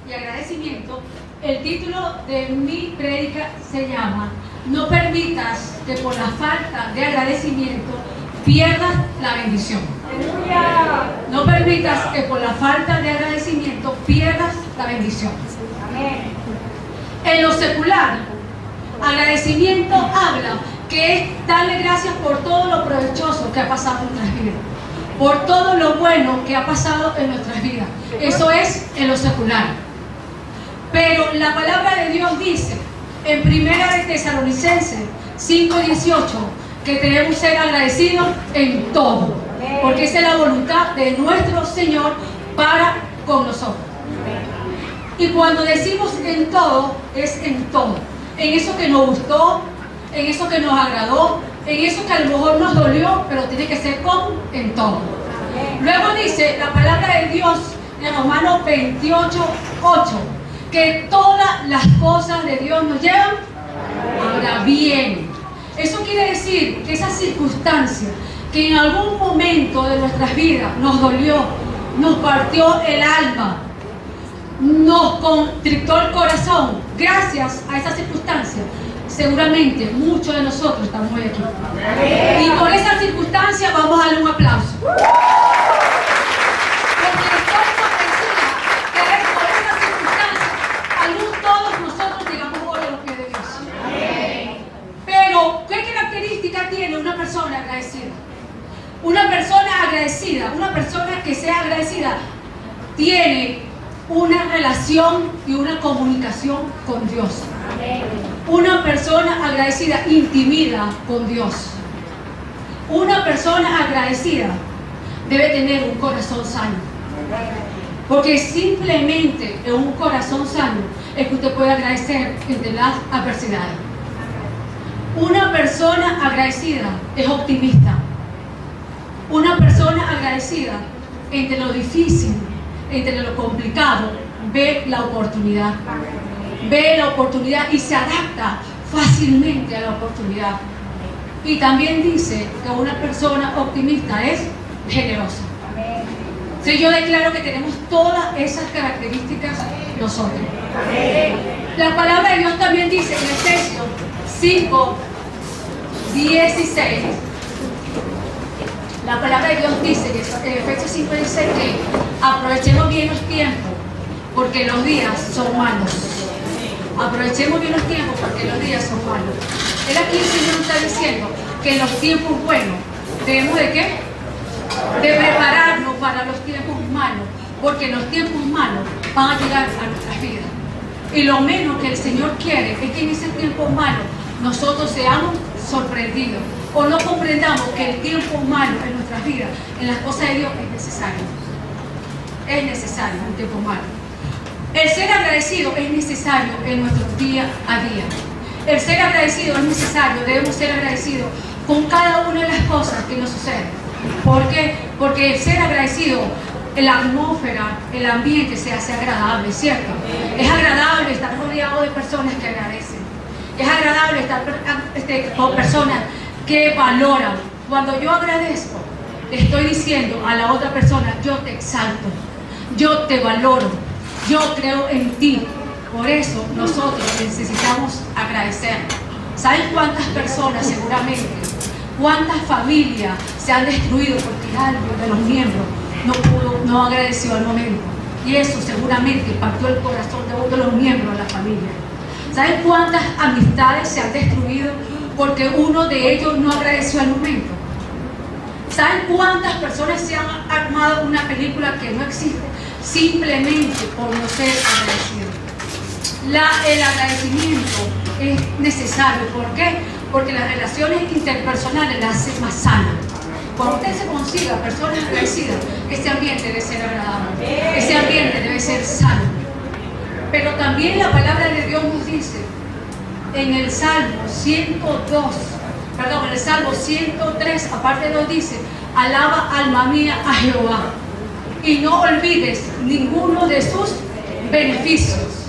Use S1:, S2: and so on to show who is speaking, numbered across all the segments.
S1: y agradecimiento, el título de mi prédica se llama "No permitas que por la falta de agradecimiento pierdas la bendición". No permitas que por la falta de agradecimiento pierdas la bendición. En lo secular, agradecimiento habla que es darle gracias por todo lo provechoso que ha pasado en nuestras vidas, por todo lo bueno que ha pasado en nuestras vidas. Eso es en lo secular. Pero la palabra de Dios dice en 1 de Tesalonicenses 5:18 que debemos ser agradecidos en todo, porque esa es la voluntad de nuestro Señor para con nosotros. Y cuando decimos en todo, es en todo. En eso que nos gustó, en eso que nos agradó, en eso que a lo mejor nos dolió, pero tiene que ser en todo. Luego dice la palabra de Dios en Romanos 28:8 que todas las cosas de Dios nos llevan para bien. Eso quiere decir que esa circunstancia que en algún momento de nuestras vidas nos dolió, nos partió el alma, nos contrictó el corazón, gracias a esa circunstancia, seguramente muchos de nosotros estamos hoy aquí. Y por esa circunstancia vamos a darle un aplauso. Porque estoy convencida que es por esa circunstancia, aún todos nosotros llegamos hoy a los pies de Dios. Pero, ¿qué característica tiene una persona agradecida? Una persona agradecida, una persona que sea agradecida, tiene una relación y una comunicación con Dios. Una persona agradecida intimida con Dios. Una persona agradecida debe tener un corazón sano, porque simplemente en un corazón sano es que usted puede agradecer entre las adversidades. Una persona agradecida es optimista. Una persona agradecida entre lo difícil, entre lo complicado, ve la oportunidad. Ve la oportunidad y se adapta fácilmente a la oportunidad. Y también dice que una persona optimista es generosa. Si yo declaro que tenemos todas esas características nosotros. La palabra de Dios también dice en Efesios 5:16. La palabra de Dios dice que en Efesios 5:16 que aprovechemos bien los tiempos porque los días son malos. Aprovechemos bien los tiempos porque los días son malos. Él aquí el Señor está diciendo que en los tiempos buenos debemos ¿de qué? De prepararnos para los tiempos malos, porque los tiempos malos van a llegar a nuestras vidas. Y lo menos que el Señor quiere es que en ese tiempo malo nosotros seamos sorprendidos o no comprendamos que el tiempo malo en nuestras vidas, en las cosas de Dios, es necesario. Es necesario un tiempo malo. El ser agradecido es necesario en nuestro día a día. El ser agradecido es necesario, debemos ser agradecidos con cada una de las cosas que nos suceden. ¿Por qué? Porque el ser agradecido, la atmósfera, el ambiente se hace agradable, ¿cierto? Es agradable estar rodeado de personas que agradecen. Es agradable estar con personas que valoran. Cuando yo agradezco, le estoy diciendo a la otra persona, yo te exalto, yo te valoro, yo creo en ti. Por eso nosotros necesitamos agradecer. ¿Saben cuántas personas seguramente, cuántas familias se han destruido porque alguien de los miembros no agradeció al momento? Y eso seguramente partió el corazón de uno de los miembros de la familia. ¿Saben cuántas amistades se han destruido porque uno de ellos no agradeció al momento? ¿Saben cuántas personas se han armado una película que no existe simplemente por no ser agradecidos? El agradecimiento es necesario. ¿Por qué? Porque las relaciones interpersonales las hacen más sanas. Cuando usted se consiga personas agradecidas, ese ambiente debe ser agradable, ese ambiente debe ser sano. Pero también la palabra de Dios nos dice en el Salmo 103, aparte nos dice, alaba alma mía a Jehová y no olvides ninguno de sus beneficios.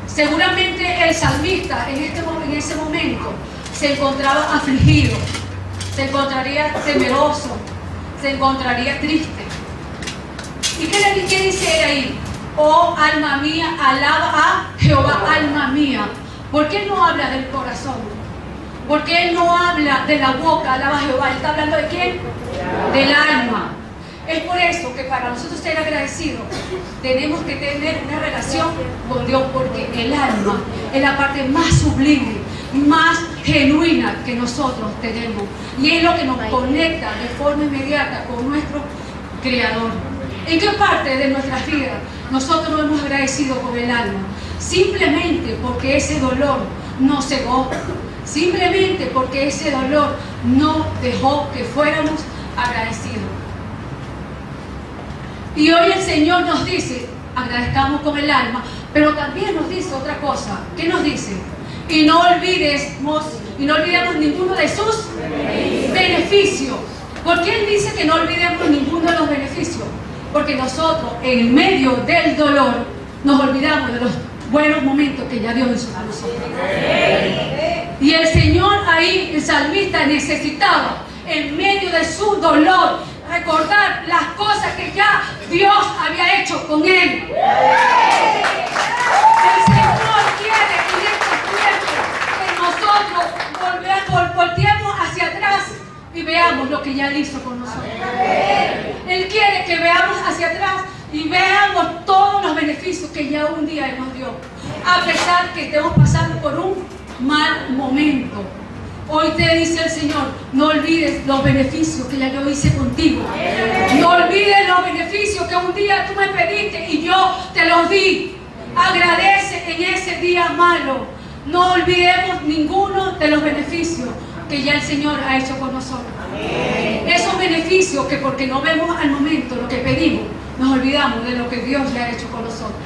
S1: Seguramente el salmista en ese momento se encontraba afligido, se encontraría temeroso, se encontraría triste. ¿Y qué dice él ahí? Oh alma mía, alaba a Jehová, alma mía. ¿Por qué no habla del corazón? Porque él no habla de la boca, alaba a Jehová. Él está hablando de quién? Del alma. Es por eso que para nosotros ser agradecidos tenemos que tener una relación con Dios, porque el alma es la parte más sublime, más genuina que nosotros tenemos, y es lo que nos conecta de forma inmediata con nuestro Creador. ¿En qué parte de nuestras vidas nosotros nos hemos agradecido con el alma? Simplemente porque ese dolor nos cegó, simplemente porque ese dolor no dejó que fuéramos agradecidos. Y hoy el Señor nos dice, agradezcamos con el alma, pero también nos dice otra cosa. ¿Qué nos dice? Y no olvidemos ninguno de sus beneficios. ¿Por qué Él dice que no olvidemos ninguno de los beneficios? Porque nosotros, en medio del dolor, nos olvidamos de los buenos momentos que ya Dios hizo a nosotros. Y el Señor ahí, el salmista, necesitaba, en medio de su dolor, recordar las cosas que ya Dios había hecho con él. El Señor quiere en estos tiempos que nosotros volteemos hacia atrás y veamos lo que ya Él hizo con nosotros. Él quiere que veamos hacia atrás y veamos todos los beneficios que ya un día Él nos dio, a pesar que estemos pasando por un mal momento. Hoy te dice el Señor, no olvides los beneficios que ya yo hice contigo. No olvides los beneficios que un día tú me pediste y yo te los di. Agradece en ese día malo. No olvidemos ninguno de los beneficios que ya el Señor ha hecho con nosotros. Esos beneficios que porque no vemos al momento lo que pedimos, nos olvidamos de lo que Dios ya ha hecho con nosotros.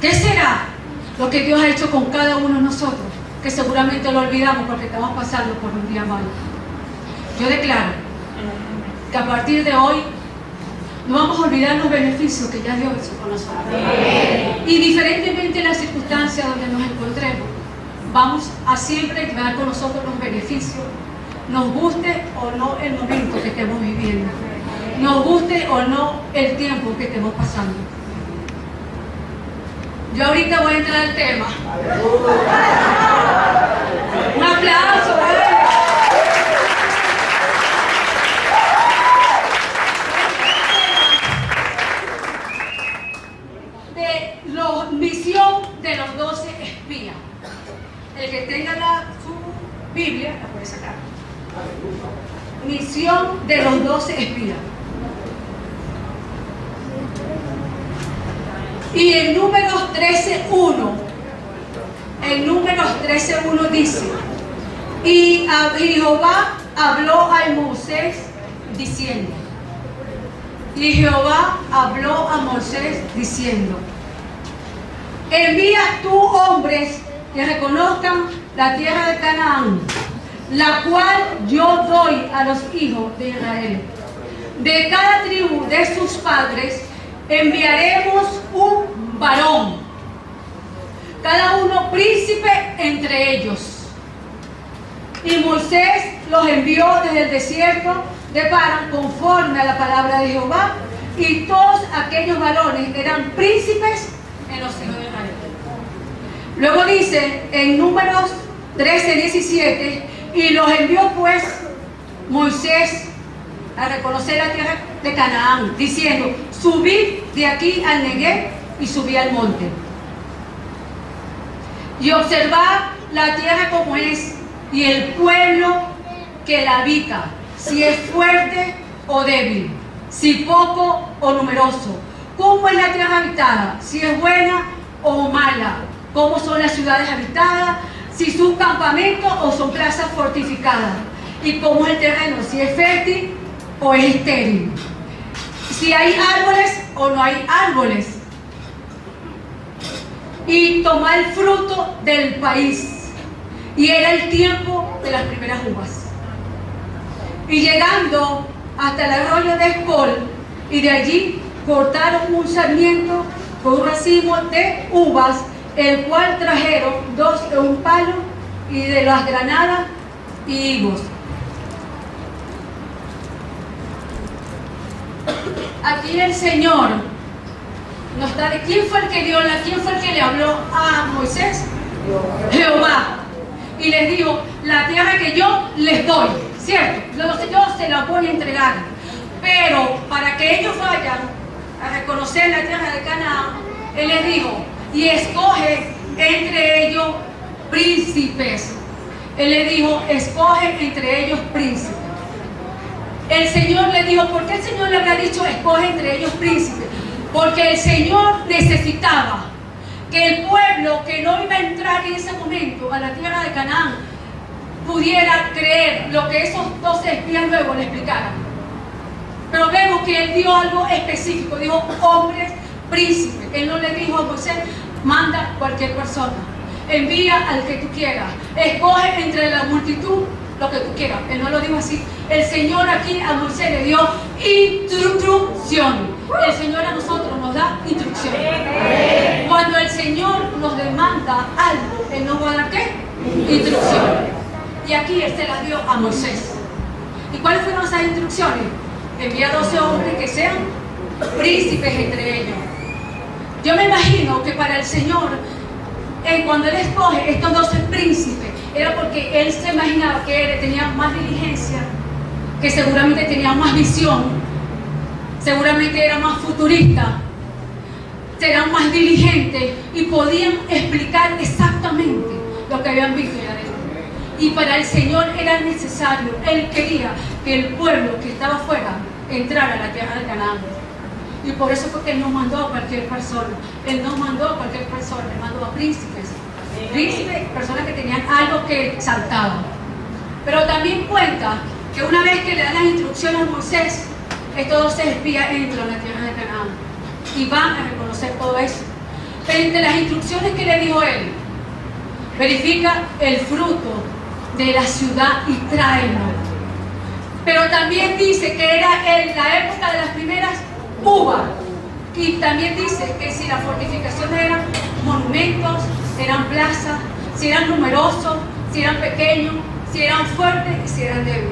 S1: ¿Qué será lo que Dios ha hecho con cada uno de nosotros? Que seguramente lo olvidamos porque estamos pasando por un día malo. Yo declaro que a partir de hoy no vamos a olvidar los beneficios que ya Dios hizo con nosotros. Y diferentemente en las circunstancias donde nos encontremos, vamos a siempre llevar con nosotros los beneficios, nos guste o no el momento que estemos viviendo, nos guste o no el tiempo que estemos pasando. Yo ahorita voy a entrar al tema. Un aplauso, de la misión de los 12 espías. El que tenga su Biblia, la puede sacar. Misión de los 12 espías. Y en Números 13:1 dice, y Jehová habló a Moisés diciendo, envía tú hombres que reconozcan la tierra de Canaán, la cual yo doy a los hijos de Israel. De cada tribu de sus padres enviaremos un varón, cada uno príncipe entre ellos. Y Moisés los envió desde el desierto de Parán conforme a la palabra de Jehová, y todos aquellos varones eran príncipes en los hijos de Israel. Luego dice en Números 13:17, y los envió pues Moisés a reconocer la tierra de Canaán, diciendo, subid de aquí al Neguev y subid al monte y observad la tierra como es, y el pueblo que la habita, si es fuerte o débil, si poco o numeroso, cómo es la tierra habitada, si es buena o mala, cómo son las ciudades habitadas, si son campamentos o son plazas fortificadas, y cómo es el terreno, si es fértil o es estéril, si hay árboles o no hay árboles, y tomar el fruto del país. Y era el tiempo de las primeras uvas. Y llegando hasta el arroyo de Escol, y de allí cortaron un sarmiento con un racimo de uvas, el cual trajeron 2 de un palo, y de las granadas y higos. Aquí el Señor No está de quién fue el que quién fue el que le habló a Moisés. Jehová. Y les dijo, la tierra que yo les doy, ¿cierto? Yo se la voy a entregar. Pero para que ellos vayan a reconocer la tierra de Canaán, Él les dijo, y escoge entre ellos príncipes. Él les dijo, escoge entre ellos príncipes. El Señor le dijo, ¿por qué el Señor le había dicho, escoge entre ellos príncipes? Porque el Señor necesitaba que el pueblo que no iba a entrar en ese momento a la tierra de Canaán pudiera creer lo que esos 12 espías luego le explicaran. Pero vemos que Él dio algo específico, dijo hombres príncipes. Él no le dijo a Moisés, manda cualquier persona, envía al que tú quieras, escoge entre la multitud lo que tú quieras. Él no lo dijo así. El Señor aquí a Moisés le dio instrucción. El Señor a nosotros nos da instrucción. Cuando el Señor nos demanda algo, Él nos va a dar ¿qué? Instrucción. Y aquí Él se las dio a Moisés. ¿Y cuáles fueron esas instrucciones? Envía 12 hombres que sean príncipes entre ellos. Yo me imagino que para el Señor, cuando Él escoge estos 12 príncipes, era porque Él se imaginaba que Él tenía más diligencia, que seguramente tenía más visión, seguramente era más futurista, eran más diligentes y podían explicar exactamente lo que habían visto allá adentro. Y para el Señor era necesario, Él quería que el pueblo que estaba afuera entrara a la tierra de Canaán. Y por eso fue que Él no mandó a cualquier persona. Él no mandó a cualquier persona, Él mandó a príncipes. Príncipes, personas que tenían algo que exaltaban. Pero también cuenta que una vez que le dan las instrucciones a Moisés, estos 12 espías entran a la tierra de Canaán y van a reconocer todo eso. Pero entre las instrucciones que le dijo Él, verifica el fruto de la ciudad y tráelo. Pero también dice que era en la época de las primeras uvas. Y también dice que si las fortificaciones eran monumentos, eran plazas, si eran numerosos, si eran pequeños, si eran fuertes y si eran débiles.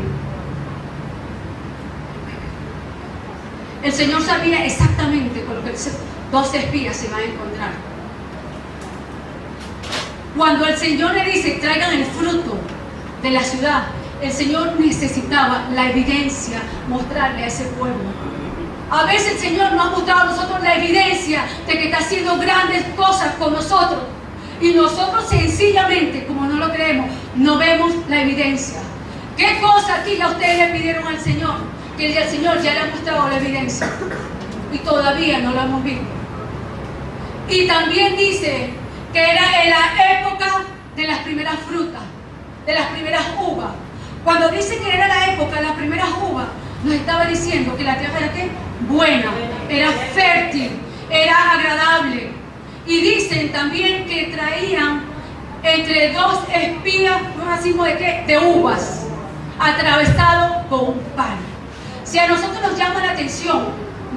S1: El Señor sabía exactamente con lo que los 12 espías se van a encontrar. Cuando el Señor le dice, traigan el fruto de la ciudad, el Señor necesitaba la evidencia, mostrarle a ese pueblo. A veces el Señor nos ha mostrado a nosotros la evidencia de que está haciendo grandes cosas con nosotros. Y nosotros sencillamente, como no lo creemos, no vemos la evidencia. ¿Qué cosa aquí ya ustedes le pidieron al Señor? Que el Señor ya le ha mostrado la evidencia. Y todavía no lo hemos visto. Y también dice que era en la época de las primeras frutas, de las primeras uvas. Cuando dice que era la época de las primeras uvas, nos estaba diciendo que la tierra era ¿qué? Buena, era fértil, era agradable. Y dicen también que traían entre 2 espigas, un racimo de ¿qué? De uvas, atravesado con un palo. Si a nosotros nos llama la atención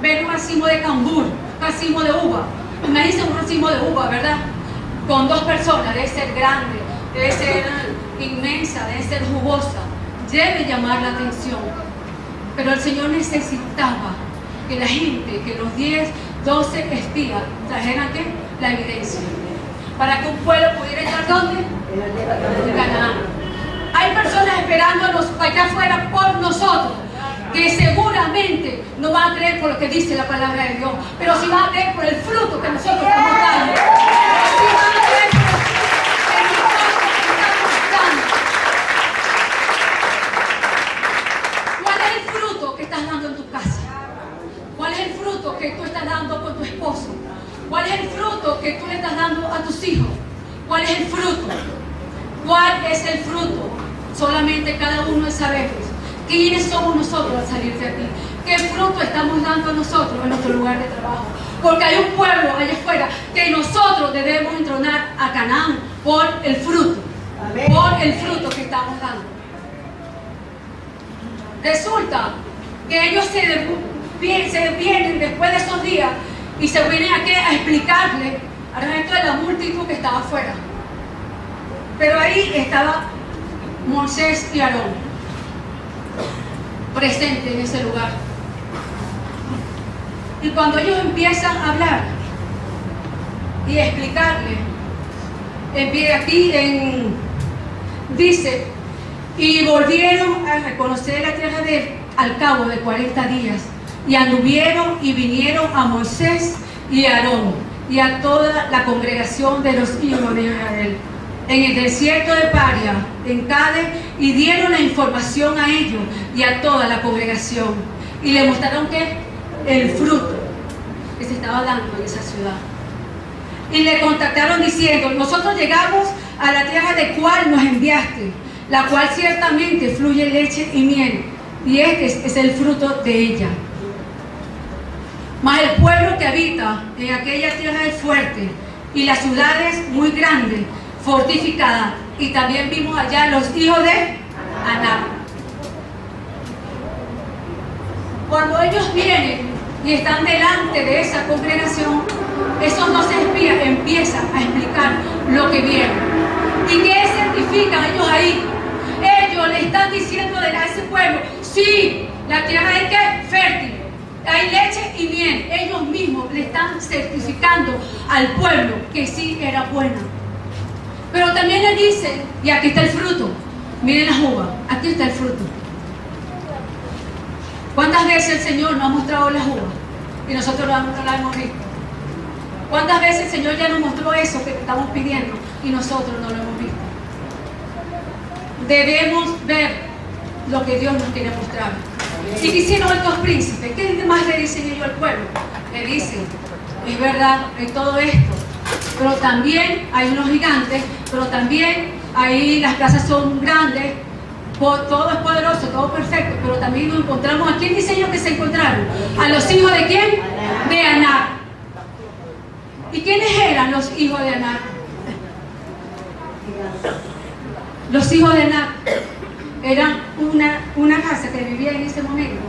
S1: ver un racimo de cambur, un racimo de uva, imagínense un racimo de uva, ¿verdad? Con 2 personas, debe ser grande, debe ser inmensa, debe ser jugosa, debe llamar la atención. Pero el Señor necesitaba que la gente, que los 10, 12 espías trajeran ¿qué? La evidencia. Para que un pueblo pudiera entrar ¿dónde? En Canaán. Hay personas esperándonos allá afuera por nosotros, que seguramente no van a creer por lo que dice la palabra de Dios, pero sí van a creer por el fruto que nosotros estamos dando. Sí van a creer por el fruto que nosotros estamos dando. ¿Cuál es el fruto que estás dando en tu casa? ¿Cuál es el fruto que tú estás dando con tu esposo? ¿Cuál es el fruto que tú le estás dando a tus hijos? ¿Cuál es el fruto? ¿Cuál es el fruto? Solamente cada uno sabemos quiénes somos nosotros al salir de aquí. ¿Qué fruto estamos dando nosotros en nuestro lugar de trabajo? Porque hay un pueblo allá afuera que nosotros debemos entronar a Canaán por el fruto. Amén. Por el fruto que estamos dando. Resulta que ellos se vienen después de esos días y se vienen aquí a explicarle al resto de la multitud que estaba afuera. Pero ahí estaba Moisés y Aarón presentes en ese lugar. Y cuando ellos empiezan a hablar, y explicarle. Aquí dice, y volvieron a reconocer la tierra de él al cabo de 40 días, y anduvieron y vinieron a Moisés y a Aarón y a toda la congregación de los hijos de Israel en el desierto de Paria, en Cades, y dieron la información a ellos y a toda la congregación, y le mostraron que el fruto que se estaba dando en esa ciudad. Y le contactaron diciendo, nosotros llegamos a la tierra de cual nos enviaste, la cual ciertamente fluye leche y miel, y este es el fruto de ella. Mas el pueblo que habita en aquella tierra es fuerte, y las ciudades muy grandes, fortificadas, y también vimos allá los hijos de Anac. Cuando ellos vienen y están delante de esa congregación, esos dos espías empiezan a explicar lo que vieron. ¿Y qué certifican ellos ahí? Ellos le están diciendo a ese pueblo, sí, la tierra es que fértil, hay leche y miel. Ellos mismos le están certificando al pueblo que sí era buena. Pero también le dicen, y aquí está el fruto, miren las uvas, aquí está el fruto. ¿Cuántas veces el Señor nos ha mostrado las uvas y nosotros no las hemos visto? ¿Cuántas veces el Señor ya nos mostró eso que estamos pidiendo y nosotros no lo hemos visto? Debemos ver lo que Dios nos quiere mostrar. ¿Y qué hicieron estos príncipes? ¿Qué más le dicen ellos al pueblo? Le dicen, es verdad, hay todo esto, pero también hay unos gigantes, pero también ahí las casas son grandes, todo es poderoso, todo perfecto, pero también nos encontramos, ¿a quién dice ellos que se encontraron? ¿A los hijos de quién? De Anac. ¿Y quiénes eran los hijos de Anac? Los hijos de Anac eran una raza que vivía en ese momento.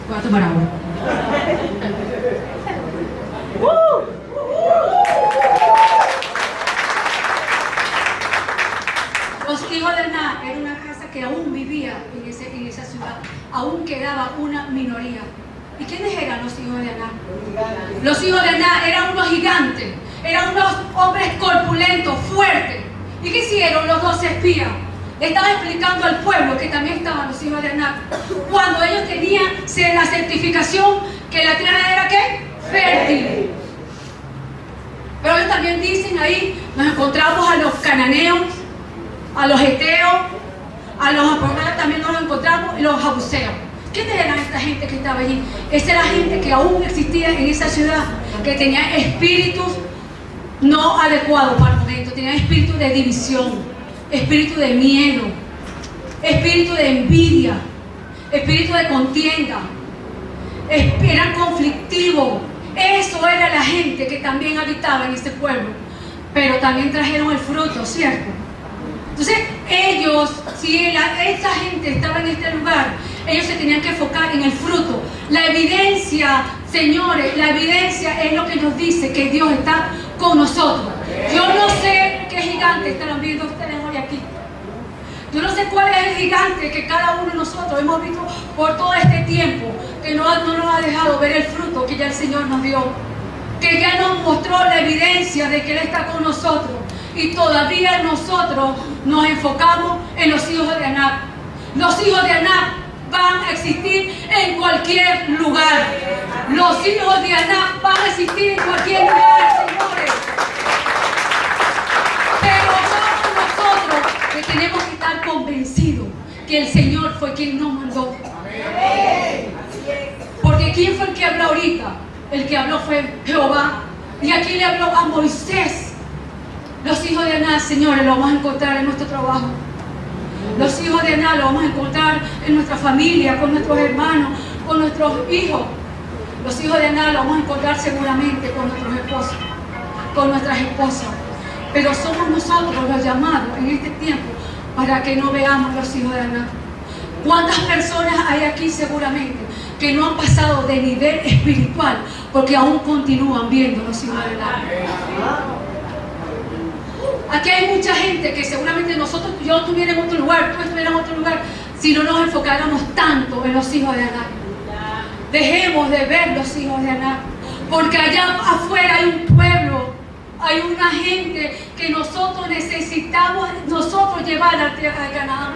S1: Voy a tomar agua. Los hijos de Anac era una raza que aún vivía en esa ciudad, aún quedaba una minoría. ¿Y quiénes eran los hijos de Anac? Los hijos de Anac eran unos gigantes, eran unos hombres corpulentos, fuertes. ¿Y qué hicieron los dos espías? Le estaban explicando al pueblo que también estaban los hijos de Anac, cuando ellos tenían la certificación que la tierra era ¿qué? Fértil. Pero ellos también dicen ahí, nos encontramos a los cananeos, a los heteos, a los amorreos también nos encontramos, y los jebuseos. ¿Quiénes eran esta gente que estaba allí? Esa era gente que aún existía en esa ciudad, que tenía espíritus no adecuados para el momento, tenía espíritu de división, espíritu de miedo, espíritu de envidia, espíritu de contienda, eran conflictivos. Eso era la gente que también habitaba en este pueblo, pero también trajeron el fruto, ¿cierto? Entonces ellos, si esta gente estaba en este lugar, ellos se tenían que enfocar en el fruto. La evidencia, señores, la evidencia es lo que nos dice que Dios está con nosotros. Yo no sé qué gigante estarán viendo ustedes hoy aquí. Yo no sé cuál es el gigante que cada uno de nosotros hemos visto por todo este tiempo, que no nos ha dejado ver el fruto que ya el Señor nos dio, que ya nos mostró la evidencia de que Él está con nosotros. Y todavía nosotros nos enfocamos en los hijos de Anac. Los hijos de Anac van a existir en cualquier lugar. Los hijos de Anac van a existir en cualquier lugar, señores. Pero somos nosotros que tenemos que estar convencidos que el Señor fue quien nos mandó. Porque ¿quién fue el que habló ahorita? El que habló fue Jehová. Y aquí le habló a Moisés. Los hijos de Anac, señores, lo vamos a encontrar en nuestro trabajo. Los hijos de Anac lo vamos a encontrar en nuestra familia, con nuestros hermanos, con nuestros hijos. Los hijos de Anac lo vamos a encontrar seguramente con nuestros esposos, con nuestras esposas. Pero somos nosotros los llamados en este tiempo para que no veamos los hijos de Anac. ¿Cuántas personas hay aquí seguramente que no han pasado de nivel espiritual porque aún continúan viendo los hijos de Anac? Aquí hay mucha gente que seguramente yo estuviera en otro lugar, tú estuvieras en otro lugar, si no nos enfocáramos tanto en los hijos de Anac. Dejemos de ver los hijos de Anac, Porque allá afuera hay un pueblo, hay una gente que nosotros necesitamos llevar a la tierra de Canaán.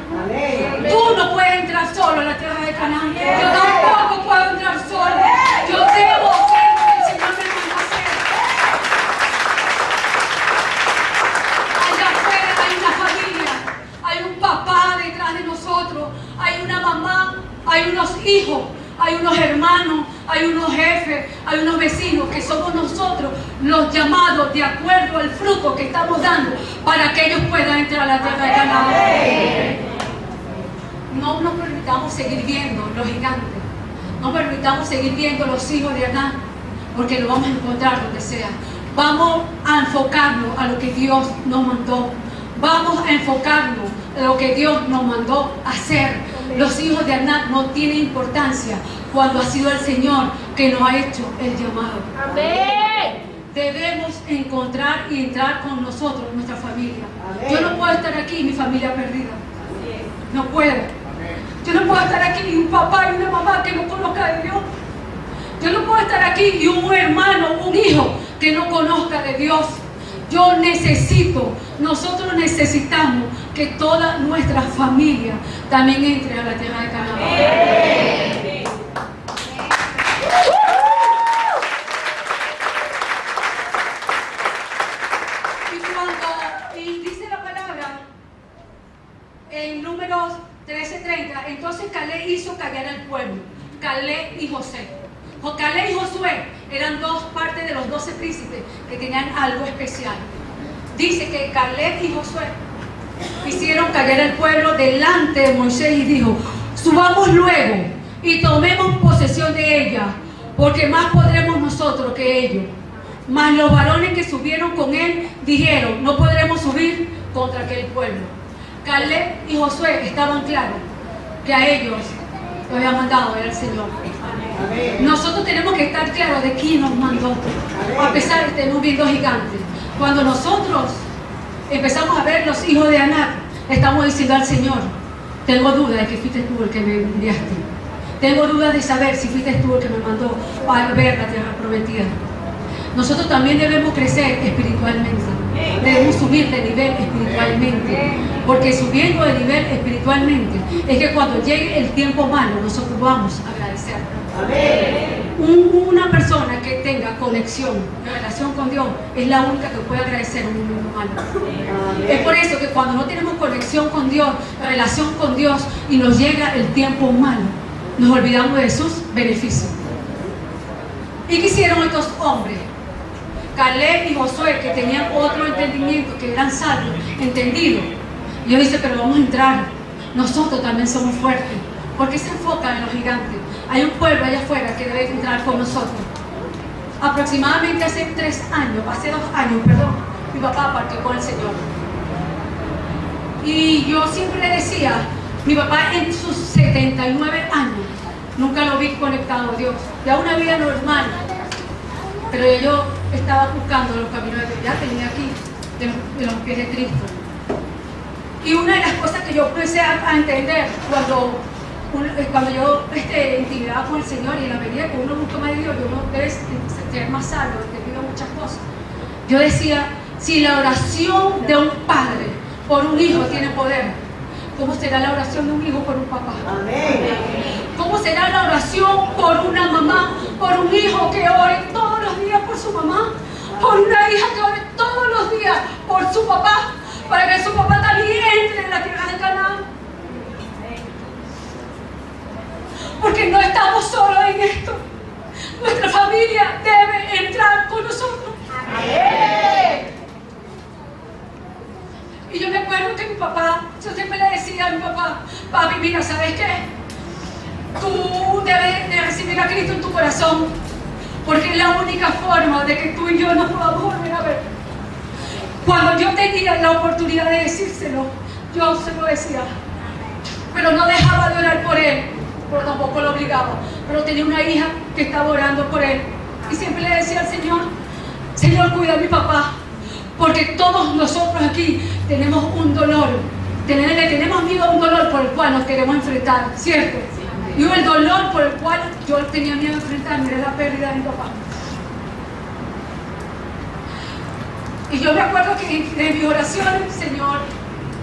S1: Tú no puedes entrar solo a la tierra de Canaán. Yo tampoco puedo entrar solo. Yo debo hacer lo que el Señor me manda a hacer. Allá afuera hay una familia, hay un papá detrás de nosotros, hay una mamá, hay unos hijos, hay unos hermanos, hay unos jefes, hay unos vecinos que somos nosotros los llamados de acuerdo al fruto que estamos dando para que ellos puedan entrar a la tierra de Canaán. No nos permitamos seguir viendo los gigantes, no permitamos seguir viendo los hijos de Adán, porque lo vamos a encontrar donde sea. Vamos a enfocarnos a lo que Dios nos mandó. Vamos a enfocarnos a lo que Dios nos mandó hacer. Los hijos de Adán no tienen importancia cuando ha sido el Señor que nos ha hecho el llamado.
S2: Amén.
S1: Debemos encontrar y entrar con nosotros, nuestra familia. Yo no puedo estar aquí y mi familia perdida. No puedo. Yo no puedo estar aquí y un papá y una mamá que no conozca de Dios. Yo no puedo estar aquí y un hermano, un hijo que no conozca de Dios. Nosotros necesitamos que toda nuestra familia también entre a la tierra de Canaán. Y dice la palabra en Números 13:30, entonces Caleb hizo callar al pueblo, Caleb y José. Caleb y Josué eran dos partes de los 12 príncipes que tenían algo especial. Dice que Caleb y Josué hicieron callar al pueblo delante de Moisés y dijo: subamos luego y tomemos posesión de ella, porque más podremos nosotros que ellos. Mas los varones que subieron con él dijeron: no podremos subir contra aquel pueblo. Caleb y Josué estaban claros que a ellos lo había mandado era el Señor. Nosotros tenemos que estar claros de quién nos mandó, a pesar de que estemos viendo gigantes. Cuando nosotros empezamos a ver los hijos de Anak, estamos diciendo al Señor: tengo duda de que fuiste tú el que me enviaste. Tengo duda de saber si fuiste tú el que me mandó para ver la tierra prometida. Nosotros también debemos crecer espiritualmente. Debemos subir de nivel espiritualmente. Porque subiendo de nivel espiritualmente es que cuando llegue el tiempo malo, nosotros vamos a agradecer. Una persona que tenga conexión, relación con Dios, es la única que puede agradecer en un mundo malo. Es por eso que cuando no tenemos conexión con Dios, relación con Dios, y nos llega el tiempo malo, nos olvidamos de sus beneficios. ¿Y qué hicieron estos hombres? Caleb y Josué, que tenían otro entendimiento, que eran sabios, entendidos. Y yo dice: pero vamos a entrar. Nosotros también somos fuertes. ¿Por qué se enfocan en los gigantes? Hay un pueblo allá afuera que debe entrar con nosotros. Aproximadamente hace 2 años, mi papá partió con el Señor. Y yo siempre le decía, mi papá en sus 79 años, nunca lo vi conectado a Dios. Ya una vida normal. Pero yo estaba buscando los caminos de Dios. Ya tenía aquí de los pies de Cristo. Y una de las cosas que yo empecé a entender cuando yo intimidaba con el Señor, y en la medida que uno busca más de Dios, uno debe ser más sabio, entendido muchas cosas. Yo decía: si la oración de un padre por un hijo tiene poder, ¿cómo será la oración de un hijo por un papá? Amén. ¿Cómo será la oración por una mamá, por un hijo que ore todos los días por su mamá? Por una hija que ore todos los días por su papá, para que su papá también entre en la tierra de Canaán. Porque no estamos solos en esto. Nuestra familia debe entrar con nosotros. Amén. Y yo me acuerdo que mi papá, yo siempre le decía a mi papá: papi, mira, ¿sabes qué? Tú debes de recibir a Cristo en tu corazón, porque es la única forma de que tú y yo nos podamos volver a ver. Cuando yo tenía la oportunidad de decírselo, yo se lo decía, pero no dejaba de orar por él, pero tampoco lo obligaba. Pero tenía una hija que estaba orando por él, y siempre le decía al Señor: Señor, cuida a mi papá, porque todos nosotros aquí tenemos un dolor, tenemos miedo a un dolor por el cual nos queremos enfrentar, ¿cierto? Y el dolor por el cual yo tenía miedo de enfrentarme era la pérdida de mi papá. Y yo me acuerdo que en mis oraciones, Señor,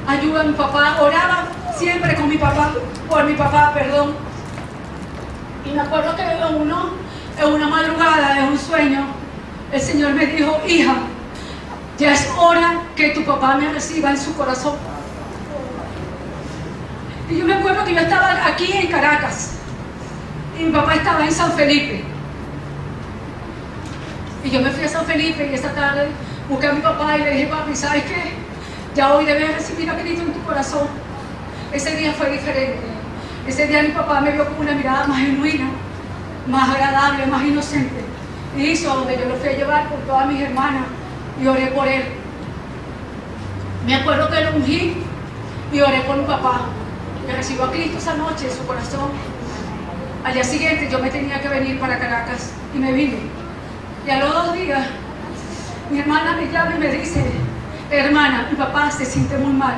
S1: ayuda a mi papá, oraba siempre con mi papá, por mi papá, perdón. Y me acuerdo que en una madrugada, en un sueño, el Señor me dijo: hija, ya es hora que tu papá me reciba en su corazón. Y yo me acuerdo que yo estaba aquí en Caracas y mi papá estaba en San Felipe. Y yo me fui a San Felipe y esa tarde busqué a mi papá y le dije: papi, ¿sabes qué? Ya hoy debes recibir a Cristo en tu corazón. Ese día fue diferente. Ese día mi papá me vio con una mirada más genuina, más agradable, más inocente. Y hizo donde yo lo fui a llevar por todas mis hermanas y oré por él. Me acuerdo que lo ungí y oré por mi papá, que recibió a Cristo esa noche en su corazón. Al día siguiente yo me tenía que venir para Caracas y me vine. Y a los 2 días mi hermana me llama y me dice: hermana, mi papá se siente muy mal.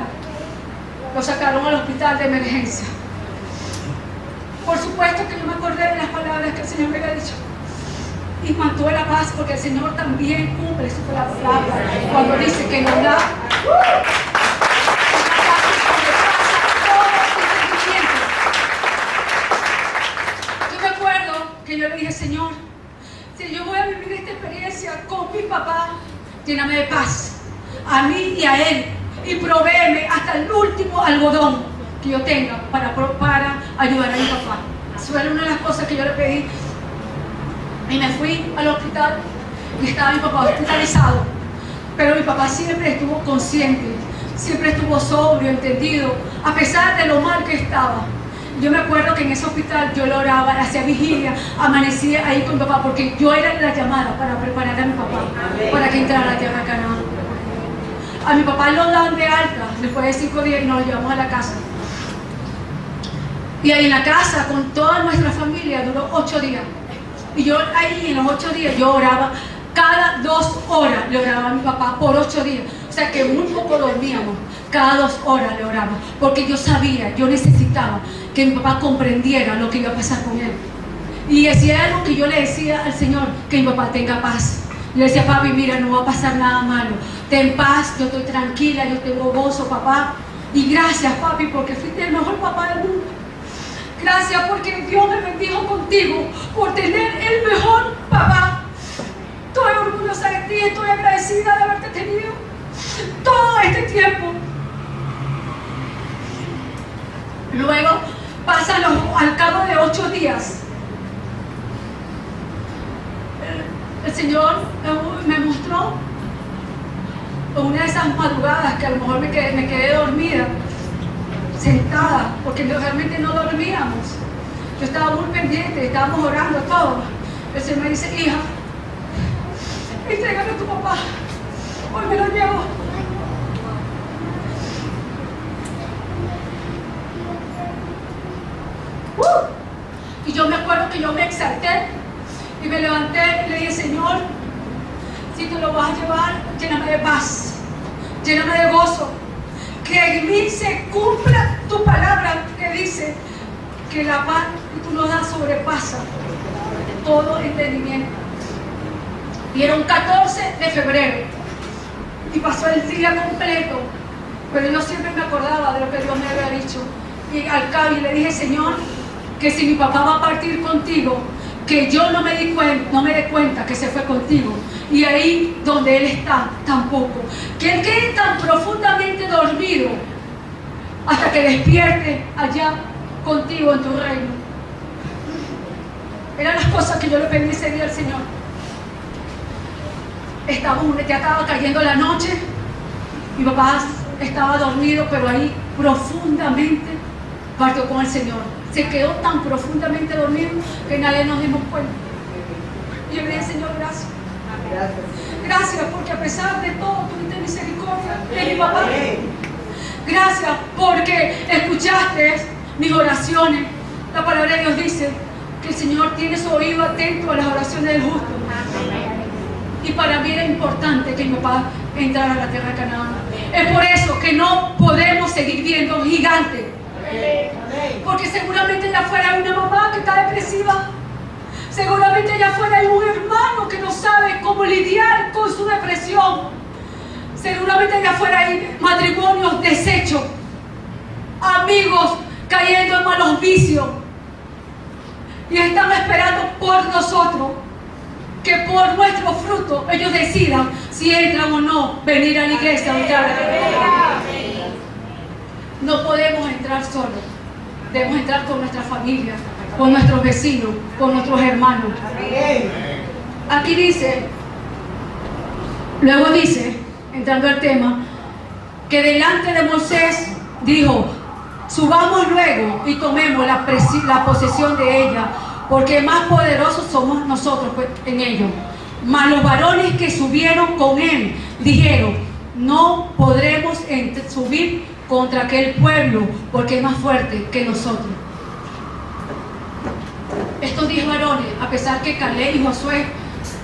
S1: Lo sacaron al hospital de emergencia. Por supuesto que yo me acordé de las palabras que el Señor me había dicho. Y mantuve la paz, porque el Señor también cumple su palabra cuando dice que nos da Yo me acuerdo que yo le dije: Señor, si yo voy a vivir esta experiencia con mi papá, lléname de paz a mí y a él, y provéeme hasta el último algodón que yo tenga para ayudar a mi papá. Eso era una de las cosas que yo le pedí. Y me fui al hospital y estaba mi papá hospitalizado. Pero mi papá siempre estuvo consciente, siempre estuvo sobrio, entendido, a pesar de lo mal que estaba. Yo me acuerdo que en ese hospital yo lo oraba, hacía vigilia, amanecía ahí con mi papá, porque yo era la llamada para preparar a mi papá para que entrara a la tierra de Canaán. A mi papá lo dan de alta después de 5 días y nos lo llevamos a la casa. Y ahí en la casa, con toda nuestra familia, duró 8 días. Y yo ahí en los 8 días yo oraba, cada 2 horas le oraba a mi papá por 8 días. O sea que muy poco dormíamos, cada 2 horas le oraba, porque yo sabía, yo necesitaba que mi papá comprendiera lo que iba a pasar con él. Y decía algo que yo le decía al Señor: que mi papá tenga paz. Le decía: papi, mira, no va a pasar nada malo, ten paz, yo estoy tranquila, yo tengo gozo, papá. Y gracias, papi, porque fuiste el mejor papá del mundo. Gracias porque Dios me bendijo contigo por tener el mejor papá. Estoy orgullosa de ti, estoy agradecida de haberte tenido todo este tiempo. Luego pasan al cabo de 8 días. El Señor me mostró una de esas madrugadas que a lo mejor me quedé dormida, sentada, porque realmente no dormíamos. Yo estaba muy pendiente, estábamos orando todo. El Señor me dice: hija, entrégale a tu papá, hoy me lo llevo. Y yo me acuerdo que yo me exalté y me levanté y le dije: Señor, si tú lo vas a llevar, lléname de paz, lléname de gozo, que en mí se cumpla tu palabra que dice que la paz que tú nos das sobrepasa todo entendimiento. Y era un 14 de febrero y pasó el día completo, pero yo siempre me acordaba de lo que Dios me había dicho. Y al cabo le dije: Señor, que si mi papá va a partir contigo, que yo no me dé cuenta que se fue contigo, y ahí donde él está tampoco, que él quede tan profundamente dormido hasta que despierte allá contigo en tu reino. Eran las cosas que yo le pedí ese día al Señor. Ya estaba cayendo la noche, mi papá estaba dormido, pero ahí profundamente partió con el Señor. Se quedó tan profundamente dormido que nadie nos dimos cuenta. Y yo le dije: Señor, gracias. Gracias porque a pesar de todo tuviste misericordia de mi papá. Gracias porque escuchaste mis oraciones. La palabra de Dios dice que el Señor tiene su oído atento a las oraciones del justo. Y para mí era importante que mi papá entrara a la tierra de Canaán. Es por eso que no podemos seguir viendo gigantes. Porque seguramente allá afuera hay una mamá que está depresiva. Seguramente allá afuera hay un hermano que no sabe cómo lidiar con su depresión. Seguramente allá afuera hay matrimonios deshechos, amigos cayendo en malos vicios, y están esperando por nosotros, que por nuestro fruto ellos decidan si entran o no venir a la iglesia a buscar. No podemos entrar solos, debemos entrar con nuestra familia, con nuestros vecinos, con nuestros hermanos. Aquí dice, luego dice, entrando al tema, que delante de Moisés dijo: subamos luego y tomemos la posesión de ella, porque más poderosos somos nosotros en ello. Mas los varones que subieron con él dijeron: no podremos subir contra aquel pueblo, porque es más fuerte que nosotros. Estos 10 varones, a pesar que Caleb y Josué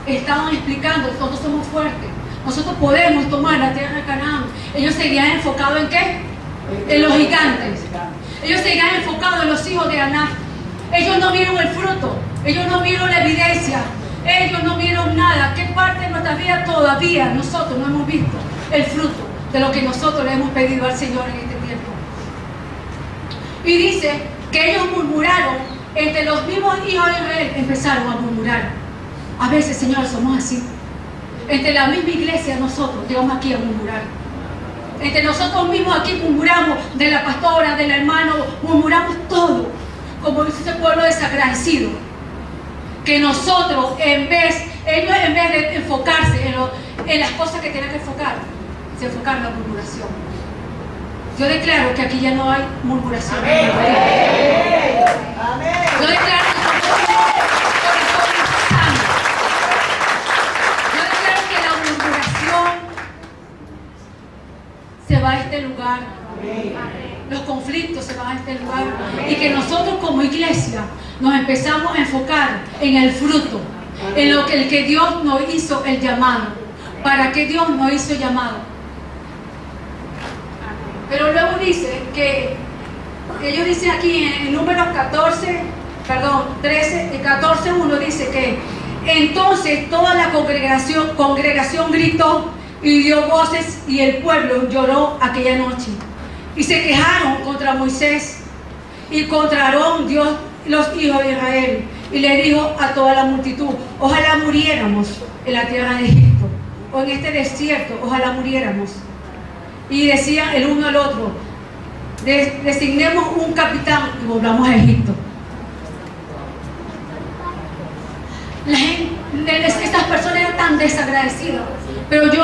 S1: estaban explicando: nosotros somos fuertes, nosotros podemos tomar la tierra de Canaán, ellos seguían enfocados ¿en qué? En los gigantes. Ellos seguían enfocados en los hijos de Aná. Ellos no vieron el fruto, ellos no vieron la evidencia, ellos no vieron nada. ¿Qué parte de nuestra vida todavía nosotros no hemos visto el fruto de lo que nosotros le hemos pedido al Señor en este tiempo? Y dice que ellos murmuraron, entre los mismos hijos de Israel empezaron a murmurar. A veces, Señor, somos así. Entre la misma iglesia nosotros llegamos aquí a murmurar. Entre nosotros mismos aquí murmuramos de la pastora, del hermano, murmuramos todo, como dice ese pueblo desagradecido. Que nosotros, ellos en vez de enfocarse en las cosas que tienen que enfocar, se enfocan en la murmuración. Yo declaro que aquí ya no hay murmuración. Amén. Yo declaro que la murmuración se va a este lugar. Los conflictos se van a este lugar. Y que nosotros como iglesia nos empezamos a enfocar en el fruto, en lo que el que Dios nos hizo el llamado. ¿Para qué Dios nos hizo llamado? Pero luego dice que ellos dicen aquí en números 14:1 dice que entonces toda la congregación gritó y dio voces, y el pueblo lloró aquella noche. Y se quejaron contra Moisés y contra Aarón, Dios, los hijos de Israel. Y le dijo a toda la multitud: ojalá muriéramos en la tierra de Egipto, o en este desierto, ojalá muriéramos. Y decían el uno al otro: designemos un capitán y volvamos a Egipto. Estas personas eran tan desagradecidas. Pero yo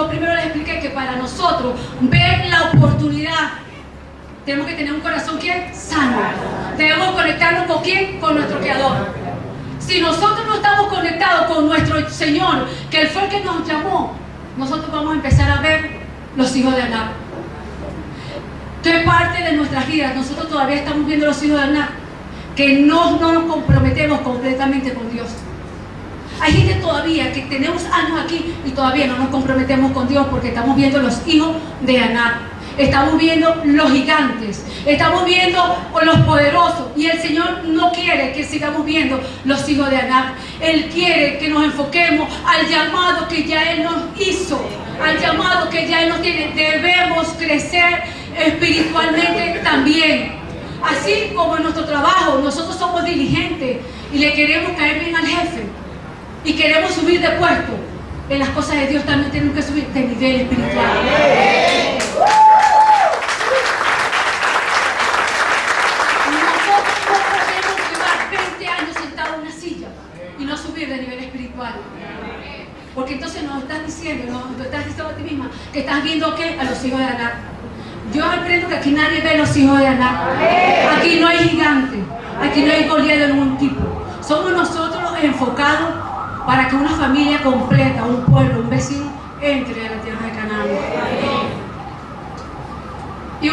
S1: primero les expliqué que para nosotros ver la oportunidad tenemos que tener un corazón ¿quién? Sano. Debemos conectarnos con ¿quién? Con nuestro Creador. Si nosotros no estamos conectados con nuestro Señor, que Él fue el que nos llamó, nosotros vamos a empezar a ver los hijos de Aná. ¿Qué parte de nuestras vidas nosotros todavía estamos viendo los hijos de Aná? Que no nos comprometemos completamente con Dios. Hay gente todavía que tenemos años aquí y todavía no nos comprometemos con Dios, porque estamos viendo los hijos de Aná. Estamos viendo los gigantes, estamos viendo los poderosos, y el Señor no quiere que sigamos viendo los hijos de Aná. Él quiere que nos enfoquemos al llamado que ya Él nos hizo, al llamado que ya Él nos tiene. Debemos crecer espiritualmente también. Así como en nuestro trabajo nosotros somos diligentes y le queremos caer bien al jefe y queremos subir de puesto, en las cosas de Dios también tenemos que subir de nivel espiritual. Nosotros no podemos llevar 20 años sentados en una silla y no subir de nivel espiritual. Porque entonces nos estás diciendo, nos estás diciendo a ti misma que estás viendo ¿qué? A los hijos de Aná. Yo aprendo que aquí nadie ve los hijos de Aná. Aquí no hay gigante, aquí no hay Goliat de ningún tipo. Somos nosotros los enfocados para que una familia completa, un pueblo, un vecino, entre a la tierra de Canaán. ¿Y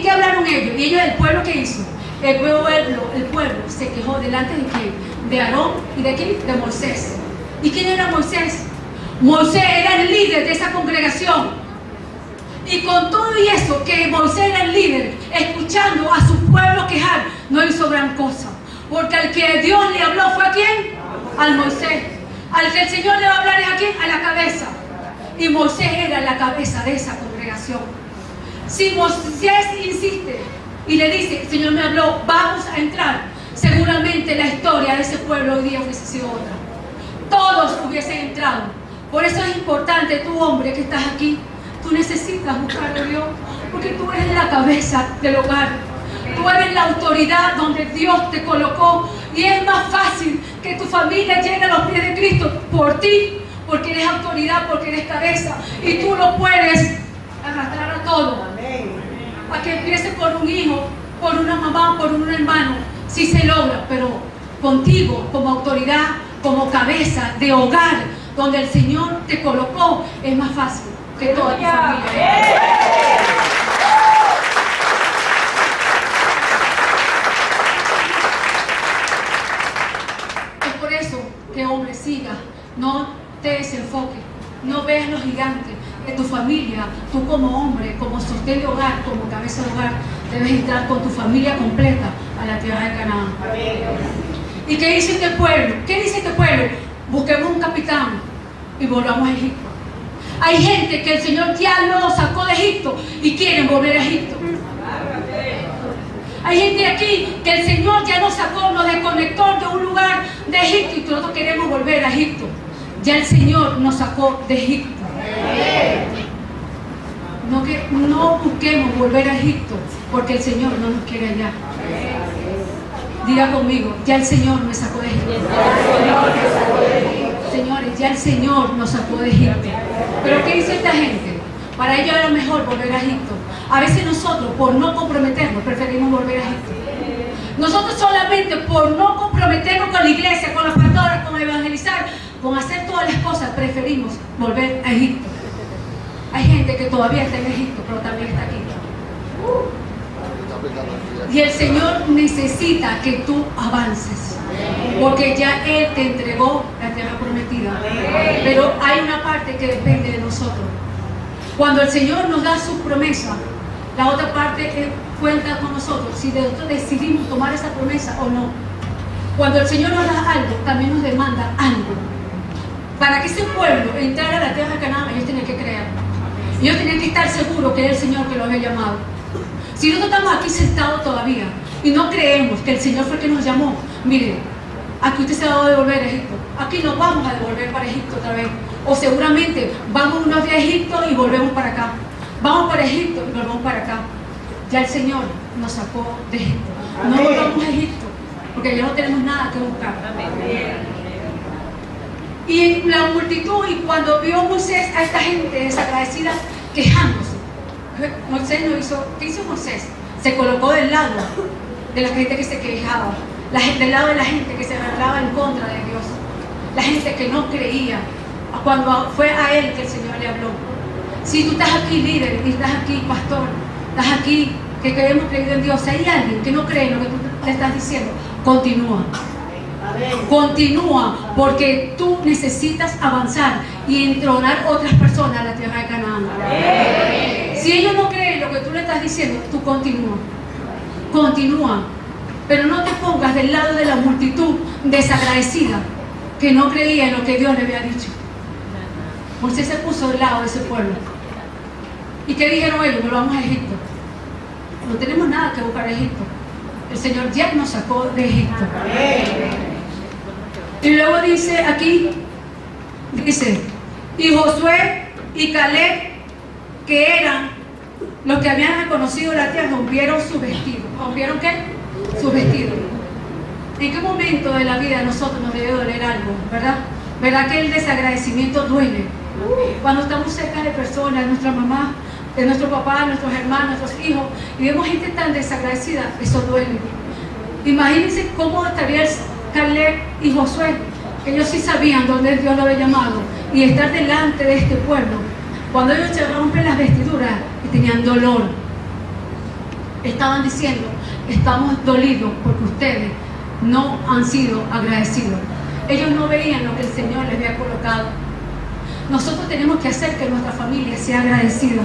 S1: qué hablaron ellos? Y ellos, el pueblo, ¿qué hizo? El pueblo se quejó delante de quién? De Aarón y de quién? De Moisés. ¿Y quién era Moisés? Moisés era el líder de esa congregación. Y con todo y eso, que Moisés era el líder, escuchando a su pueblo quejar, no hizo gran cosa. Porque al que Dios le habló fue ¿a quién? Al Moisés. Al que el Señor le va a hablar es ¿a quién? A la cabeza. Y Moisés era la cabeza de esa congregación. Si Moisés insiste y le dice, el Señor me habló, vamos a entrar, seguramente la historia de ese pueblo hoy día hubiese sido otra. Todos hubiesen entrado. Por eso es importante, tú hombre que estás aquí, tú necesitas buscar a Dios, porque tú eres la cabeza del hogar. Tú eres la autoridad donde Dios te colocó, y es más fácil que tu familia llegue a los pies de Cristo por ti, porque eres autoridad, porque eres cabeza, y tú lo puedes arrastrar a todo. A que empiece por un hijo, por una mamá, por un hermano, si se logra, pero contigo como autoridad, como cabeza de hogar, donde el Señor te colocó, es más fácil que toda tu familia. Es por eso que, hombre, siga, no te desenfoques, no veas los gigantes de tu familia. Tú como hombre, como sostén de hogar, como cabeza de hogar, debes entrar con tu familia completa a la tierra de Canaán. ¿Y qué dice este pueblo? ¿Qué dice este pueblo? Busquemos un capitán y volvamos a Egipto. Hay gente que el Señor ya lo sacó de Egipto y quieren volver a Egipto. Hay gente aquí que el Señor ya nos sacó, nos desconectó de un lugar de Egipto y nosotros queremos volver a Egipto. Ya el Señor nos sacó de Egipto. No busquemos volver a Egipto, porque el Señor no nos quiere allá. Diga conmigo, ya el Señor me sacó de Egipto. Señores, ya el Señor nos sacó de Egipto. Pero ¿qué dice esta gente? Para ellos era mejor volver a Egipto. A veces nosotros, por no comprometernos, preferimos volver a Egipto. Nosotros solamente por no comprometernos con la iglesia, con los pastores, con evangelizar, con hacer todas las cosas, preferimos volver a Egipto. Hay gente que todavía está en Egipto, pero también está aquí. Y el Señor necesita que tú avances, porque ya Él te entregó la tierra prometida. Pero hay una parte que depende de nosotros. Cuando el Señor nos da su promesa, la otra parte cuenta con nosotros, si nosotros decidimos tomar esa promesa o no. Cuando el Señor nos da algo, también nos demanda algo. Para que ese pueblo entrara a la tierra de Canaán, ellos tenían que creer. Ellos tenían que estar seguros que era el Señor que los había llamado. Si nosotros estamos aquí sentados todavía y no creemos que el Señor fue el que nos llamó, miren, aquí usted se va a devolver a Egipto. Aquí nos vamos a devolver para Egipto otra vez. O seguramente vamos unos días a Egipto y volvemos para acá. Vamos para Egipto y volvemos para acá. Ya el Señor nos sacó de Egipto. No volvamos a Egipto, porque ya no tenemos nada que buscar. Y la multitud, y cuando vio Moisés a esta gente desagradecida quejándose, Moisés no hizo, ¿qué hizo Moisés? Se colocó del lado de la gente que se quejaba, del lado de la gente que se rebelaba en contra de Dios, la gente que no creía, cuando fue a él que el Señor le habló. Si tú estás aquí líder, y estás aquí pastor, estás aquí que hemos creído en Dios, si hay alguien que no cree en lo que tú le estás diciendo, continúa. Continúa, porque tú necesitas avanzar y entronar otras personas a la tierra de Canaán. Si ellos no creen lo que tú le estás diciendo, tú continúa. Continúa. Pero no te pongas del lado de la multitud desagradecida que no creía en lo que Dios le había dicho. Moisés se puso del lado de ese pueblo. ¿Y qué dijeron ellos? Volvamos a Egipto. No tenemos nada que buscar a Egipto. El Señor ya nos sacó de Egipto. Y luego dice aquí, dice, y Josué y Caleb, que eran los que habían reconocido la tierra, rompieron sus vestidos. ¿Rompieron qué? Sus vestidos. ¿En qué momento de la vida a nosotros nos debe doler algo? ¿Verdad? ¿Verdad que el desagradecimiento duele? Cuando estamos cerca de personas, de nuestra mamá, de nuestro papá, de nuestros hermanos, nuestros hijos, y vemos gente tan desagradecida, eso duele. Imagínense cómo estarían Caleb y Josué, que ellos sí sabían dónde Dios lo había llamado, y estar delante de este pueblo, cuando ellos se rompen las vestiduras y tenían dolor, estaban diciendo, estamos dolidos porque ustedes no han sido agradecidos. Ellos no veían lo que el Señor les había colocado. Nosotros tenemos que hacer que nuestra familia sea agradecida,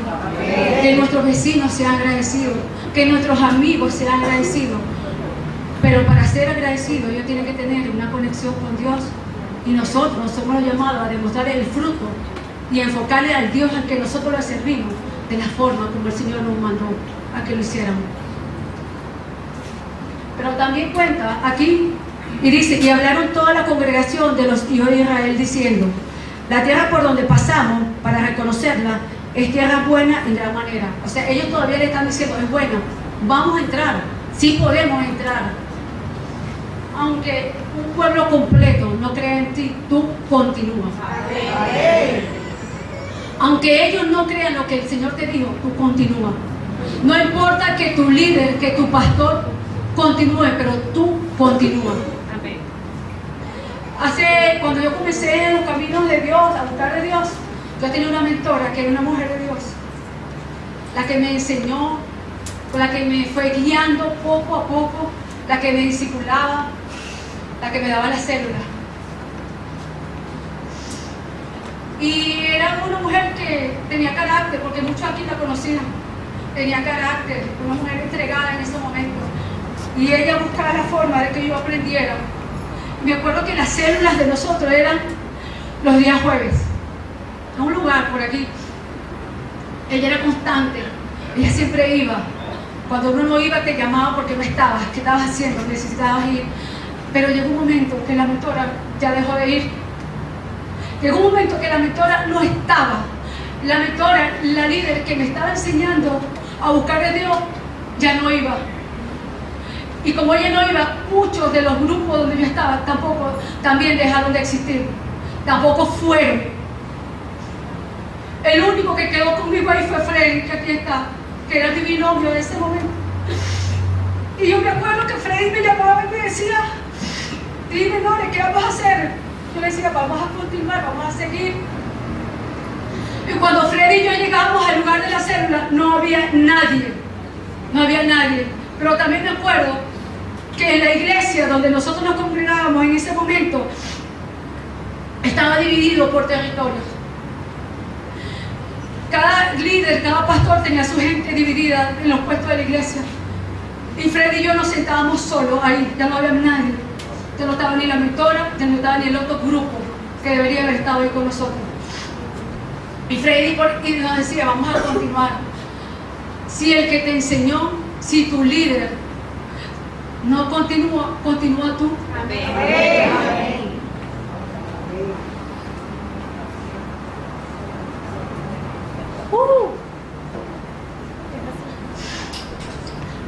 S1: que nuestros vecinos sean agradecidos, que nuestros amigos sean agradecidos. Pero para ser agradecidos ellos tienen que tener una conexión con Dios, y nosotros somos llamados a demostrar el fruto y enfocarle al Dios al que nosotros le servimos de la forma como el Señor nos mandó a que lo hiciéramos. Pero también cuenta aquí y dice: y hablaron toda la congregación de los hijos de Israel diciendo: la tierra por donde pasamos para reconocerla es tierra buena en gran manera. O sea, ellos todavía le están diciendo: es buena, vamos a entrar, sí podemos entrar. Aunque un pueblo completo no crea en ti, tú continúas. Aunque ellos no crean lo que el Señor te dijo, tú continúas. No importa que tu líder, que tu pastor continúe, pero tú continúas. Cuando yo comencé en los caminos de Dios, a buscar de Dios, yo tenía una mentora que era una mujer de Dios, la que me enseñó, la que me fue guiando poco a poco, la que me discipulaba, la que me daba la célula. Y era una mujer que tenía carácter, porque muchos aquí la conocían. Tenía carácter, una mujer entregada en ese momento. Y ella buscaba la forma de que yo aprendiera. Me acuerdo que las células de nosotros eran los días jueves, en un lugar por aquí. Ella era constante, ella siempre iba. Cuando uno no iba te llamaba porque no estabas. ¿Qué estabas haciendo? Necesitabas ir. Pero llegó un momento que la mentora ya dejó de ir. Llegó un momento que la mentora no estaba. La mentora, la líder que me estaba enseñando a buscar a Dios, ya no iba. Y como ella no iba, muchos de los grupos donde yo estaba también dejaron de existir. Tampoco fueron. El único que quedó conmigo ahí fue Freddy, que aquí está, que era mi novio en ese momento. Y yo me acuerdo que Freddy me llamaba y me decía: dime, Nore, ¿qué vamos a hacer? Yo le decía: vamos a continuar, vamos a seguir. Y cuando Freddy y yo llegamos al lugar de la célula, no había nadie. No había nadie. Pero también me acuerdo que en la iglesia donde nosotros nos congregábamos en ese momento, estaba dividido por territorios. Cada líder, cada pastor tenía su gente dividida en los puestos de la iglesia. Y Freddy y yo nos sentábamos solos ahí, ya no había nadie. Ya no estaba ni la mentora, ya no estaba ni el otro grupo que debería haber estado ahí con nosotros. Y Freddy nos decía: vamos a continuar. Si el que te enseñó, si tu líder no continúa, continúa tú. Amén. Amén.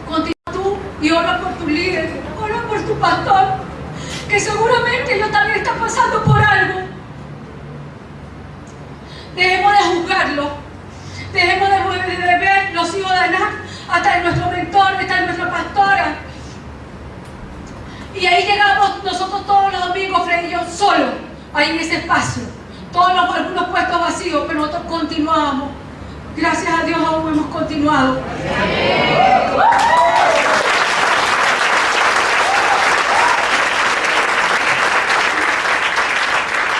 S1: Continúa tú y ora por tu líder, ora por tu pastor, que seguramente ellos también están pasando por algo. Dejemos de juzgarlo, dejemos de ver los hijos de Aná, hasta en nuestro mentor, hasta en nuestra pastora. Y ahí llegamos nosotros todos los domingos, Freddy y yo, solos, ahí en ese espacio. Todos algunos puestos vacíos, pero nosotros continuábamos. Gracias a Dios aún hemos continuado.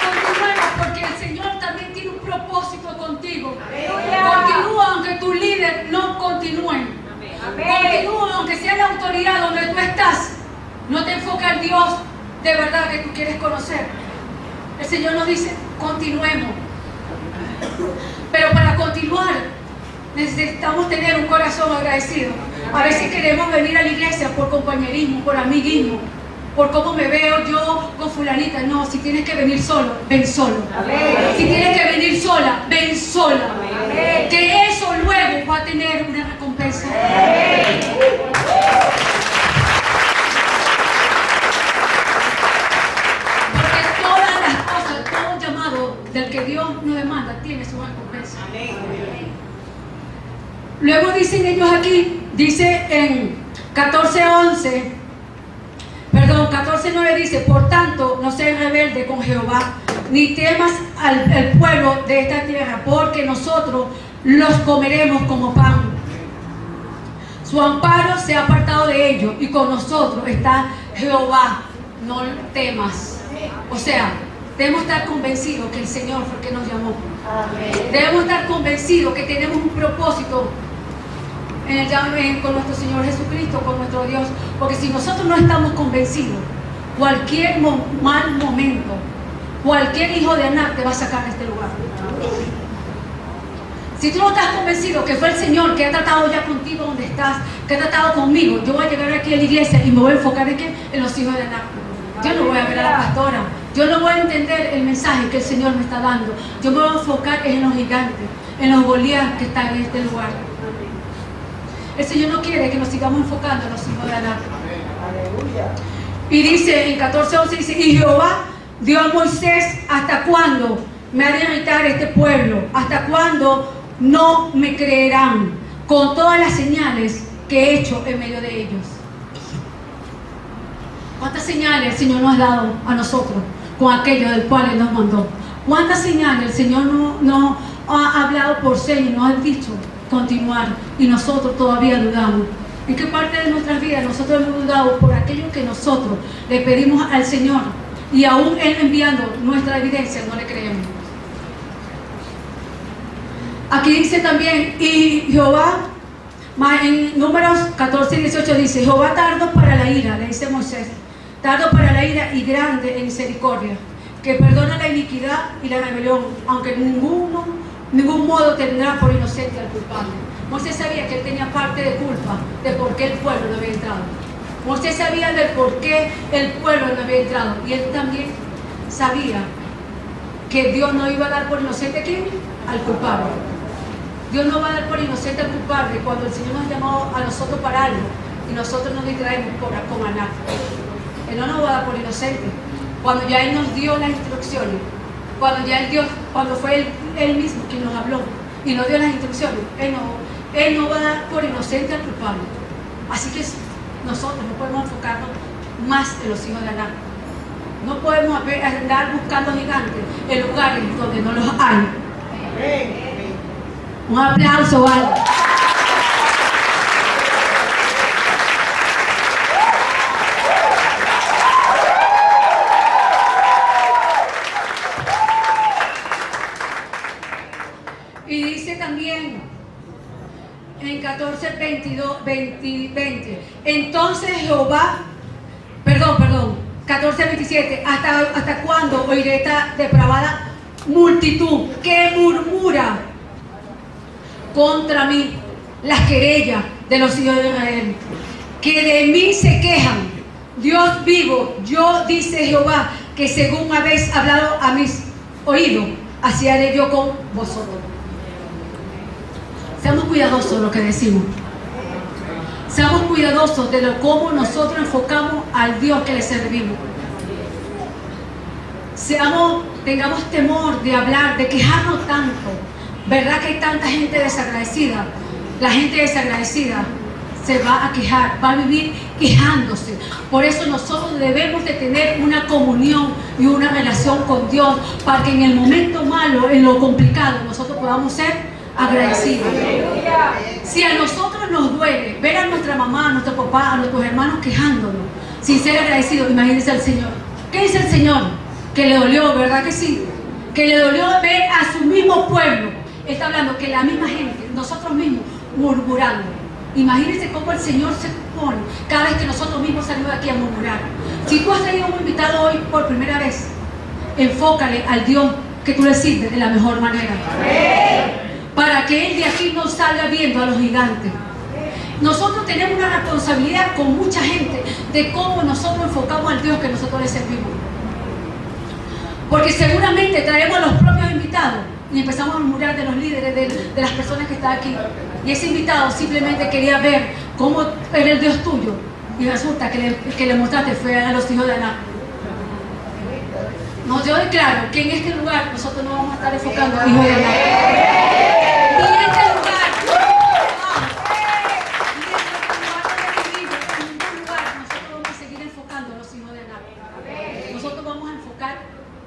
S1: Continuemos porque el Señor también tiene un propósito contigo. Continúa aunque tu líder no continúe. Continúa aunque sea la autoridad donde tú estás. No te enfoca en Dios de verdad que tú quieres conocer. El Señor nos dice: continuemos. Pero para continuar necesitamos tener un corazón agradecido. A veces queremos venir a la iglesia por compañerismo, por amiguismo, por cómo me veo yo con fulanita. No, si tienes que venir solo, ven solo. Amén. Si tienes que venir sola, ven sola. Amén. Que eso luego va a tener una recompensa. Amén. Porque todas las cosas, todo llamado del que Dios nos demanda tiene su recompensa. Amén. Luego dicen ellos aquí, dice en 14:9 dice: por tanto, no seas rebelde con Jehová, ni temas al pueblo de esta tierra, porque nosotros los comeremos como pan. Su amparo se ha apartado de ellos, y con nosotros está Jehová. No temas. O sea, debemos estar convencidos que el Señor fue el que nos llamó. Amén. Debemos estar convencidos que tenemos un propósito con nuestro Señor Jesucristo, con nuestro Dios. Porque si nosotros no estamos convencidos, cualquier mal momento cualquier hijo de Anak te va a sacar de este lugar. Si tú no estás convencido que fue el Señor que ha tratado ya contigo donde estás, que ha tratado conmigo, yo voy a llegar aquí a la iglesia y me voy a enfocar en ¿qué? En los hijos de Anak. Yo no voy a ver a la pastora, yo no voy a entender el mensaje que el Señor me está dando. Yo me voy a enfocar en los gigantes, en los Goliat que están en este lugar. El Señor no quiere que nos sigamos enfocando en los hijos de Anak. Y dice en 14:11, dice, y Jehová dio a Moisés, ¿hasta cuándo me ha de irritar este pueblo? ¿Hasta cuándo no me creerán con todas las señales que he hecho en medio de ellos? ¿Cuántas señales el Señor nos ha dado a nosotros con aquello del cual Él nos mandó? ¿Cuántas señales el Señor no ha hablado por señas, nos ha dicho continuar y nosotros todavía dudamos? ¿En qué parte de nuestras vidas nosotros hemos dudado por aquello que nosotros le pedimos al Señor y aún Él enviando nuestra evidencia no le creemos? Aquí dice también, y Jehová, en Números 14:18 dice, Jehová tardo para la ira, le dice Moisés, tardo para la ira y grande en misericordia, que perdona la iniquidad y la rebelión, aunque ningún modo tendrá por inocente al culpable. Moisés sabía que él tenía parte de culpa de por qué el pueblo no había entrado. Moisés sabía del por qué el pueblo no había entrado, y él también sabía que Dios no iba a dar por inocente ¿a quién? Al culpable. Dios no va a dar por inocente al culpable cuando el Señor nos llamó a nosotros para algo y nosotros nos distraemos con Anak. Él no nos va a dar por inocente. Cuando ya Él nos dio las instrucciones, cuando fue Él mismo quien nos habló y nos dio las instrucciones, Él no va a dar por inocente al culpable. Así que nosotros no podemos enfocarnos más en los hijos de Anak. No podemos andar buscando gigantes en lugares donde no los hay. Un aplauso, vale. Y dice también en 14:20, entonces Jehová, perdón, 14:27, ¿hasta cuándo oiré esta depravada multitud que murmura contra mí las querellas de los hijos de Israel, que de mí se quejan? Dios vivo, yo, dice Jehová, que según habéis hablado a mis oídos, así haré yo con vosotros. Seamos cuidadosos de lo que decimos. Seamos cuidadosos de cómo nosotros enfocamos al Dios que le servimos. Tengamos temor de hablar, de quejarnos tanto. ¿Verdad que hay tanta gente desagradecida? La gente desagradecida se va a quejar, va a vivir quejándose. Por eso nosotros debemos de tener una comunión y una relación con Dios, para que en el momento malo, en lo complicado, nosotros podamos ser agradecidos. Si a nosotros nos duele ver a nuestra mamá, a nuestro papá, a nuestros hermanos quejándonos, sin ser agradecidos, imagínense al Señor. ¿Qué dice el Señor? Que le dolió, ¿verdad que sí? Que le dolió ver a su mismo pueblo. Él está hablando que la misma gente, nosotros mismos, murmurando. Imagínense cómo el Señor se pone cada vez que nosotros mismos salimos de aquí a murmurar. Si tú has traído un invitado hoy por primera vez, enfócale al Dios que tú le sirves de la mejor manera. Para que Él de aquí no salga viendo a los gigantes. Nosotros tenemos una responsabilidad con mucha gente de cómo nosotros enfocamos al Dios que nosotros le servimos. Porque seguramente traemos a los propios invitados y empezamos a murmurar de los líderes, de las personas que están aquí. Y ese invitado simplemente quería ver cómo era el Dios tuyo. Y resulta que le mostraste fue a los hijos de Anak. No, yo declaro que en este lugar nosotros no vamos a estar enfocando a hijos de Anak. Y en este lugar, nosotros vamos a seguir enfocando a los hijos de Anak. Nosotros vamos a enfocar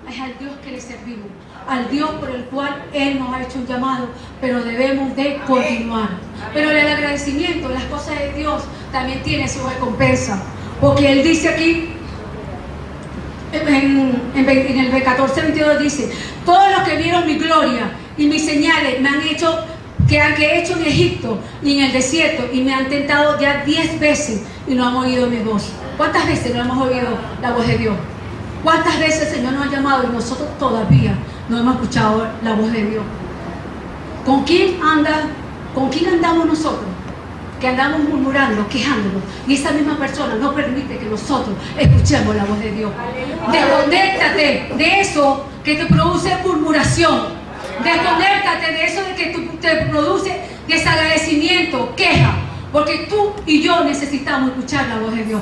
S1: al Dios que le servimos, al Dios por el cual Él nos ha hecho un llamado, pero debemos de continuar. Pero el agradecimiento, las cosas de Dios, también tiene su recompensa, porque Él dice aquí, en el 14:22 dice, todos los que vieron mi gloria y mis señales me han hecho, que he hecho en Egipto y en el desierto, y me han tentado ya 10 veces y no han oído mi voz. ¿Cuántas veces no hemos oído la voz de Dios? ¿Cuántas veces el Señor nos ha llamado y nosotros todavía no hemos escuchado la voz de Dios? ¿Con quién andamos nosotros? Que andamos murmurando, quejándonos, y esa misma persona no permite que nosotros escuchemos la voz de Dios. Desconéctate de eso que te produce murmuración. Desconéctate de eso de que te produce desagradecimiento, queja, porque tú y yo necesitamos escuchar la voz de Dios.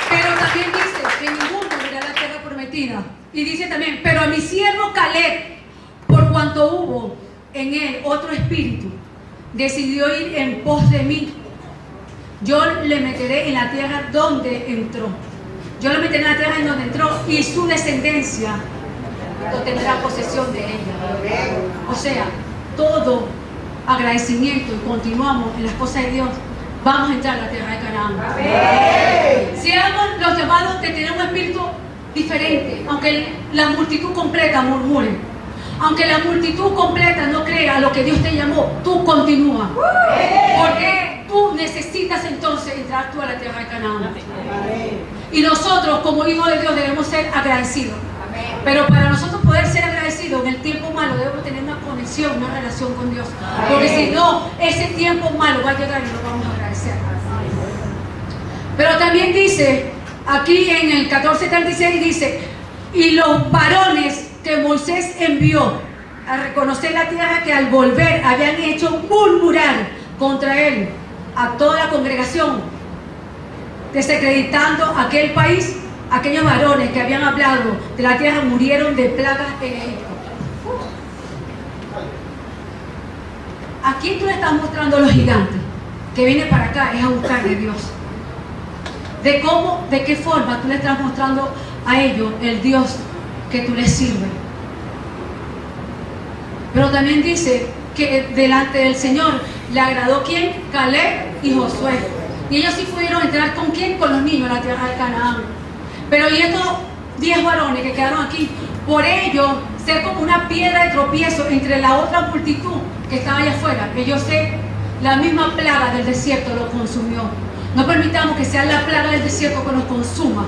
S1: Pero también dice que ninguno verá la tierra prometida. Y dice también, pero a mi siervo Caleb, por cuanto hubo en él otro espíritu, decidió ir en pos de mí. Yo le meteré en la tierra donde entró. Yo le meteré en la tierra en donde entró, y su descendencia tendrá posesión de ella. O sea, todo agradecimiento, y continuamos en las cosas de Dios, vamos a entrar a la tierra de Canaán. Seamos los llamados de tener un espíritu diferente, aunque la multitud completa murmure, aunque la multitud completa no crea lo que Dios te llamó, tú continúa, porque tú necesitas entonces entrar tú a la tierra de Canaán. Y nosotros como hijos de Dios debemos ser agradecidos. Pero para nosotros poder ser agradecidos en el tiempo malo debemos tener una conexión, una relación con Dios, porque si no, ese tiempo malo va a llegar y no vamos a agradecer. Pero también dice aquí en el 14:36, dice, y los varones que Moisés envió a reconocer la tierra, que al volver habían hecho murmurar contra él a toda la congregación, desacreditando aquel país, aquellos varones que habían hablado de la tierra murieron de plagas en Egipto. Aquí tú le estás mostrando a los gigantes que vienen para acá es a buscar de Dios. De qué forma tú le estás mostrando a ellos el Dios que tú les sirves. Pero también dice que delante del Señor le agradó ¿quién? Caleb y Josué. Y ellos sí pudieron entrar ¿con quién? Con los niños a la tierra de Canaán. Pero y estos 10 varones que quedaron aquí, por ello ser como una piedra de tropiezo entre la otra multitud que estaba allá afuera, que yo sé, la misma plaga del desierto lo consumió. No permitamos que sea la plaga del desierto que nos consuma,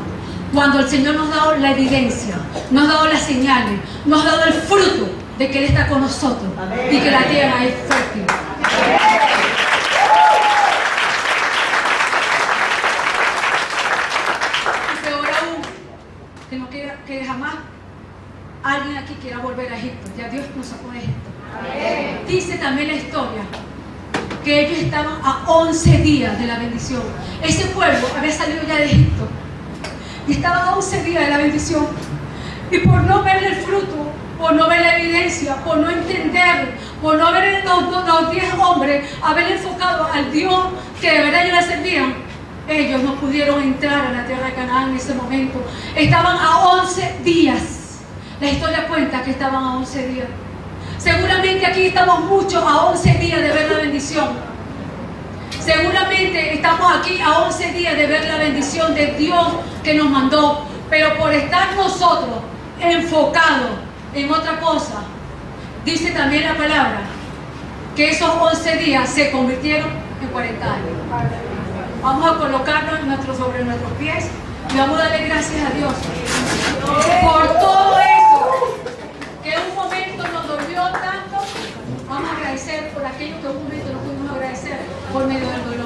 S1: cuando el Señor nos ha dado la evidencia, nos ha dado las señales, nos ha dado el fruto de que Él está con nosotros. Amén. Y que la tierra es fértil. Y peor aún, que no quiera, que jamás alguien aquí quiera volver a Egipto. Ya Dios nos sacó de Egipto. Amén. Dice también la historia que ellos estaban a 11 días de la bendición. Ese pueblo había salido ya de Egipto y estaba a 11 días de la bendición, y por no ver el fruto, por no ver la evidencia, por no entender, por no ver los 10 hombres haber enfocado al Dios que de verdad ellos le servían, ellos no pudieron entrar a la tierra de Canaán en ese momento. Estaban a 11 días. La historia cuenta que estaban a 11 días. Seguramente aquí estamos muchos a 11 días de ver la bendición. Seguramente estamos aquí a 11 días de ver la bendición de Dios que nos mandó, pero por estar nosotros enfocados en otra cosa, dice también la palabra que esos 11 días se convirtieron en 40 años. Vamos a colocarnos sobre nuestros pies y vamos a darle gracias a Dios por todo eso que en un momento nos dolió tanto. Vamos a agradecer por aquello que en un momento no pudimos agradecer por medio del dolor.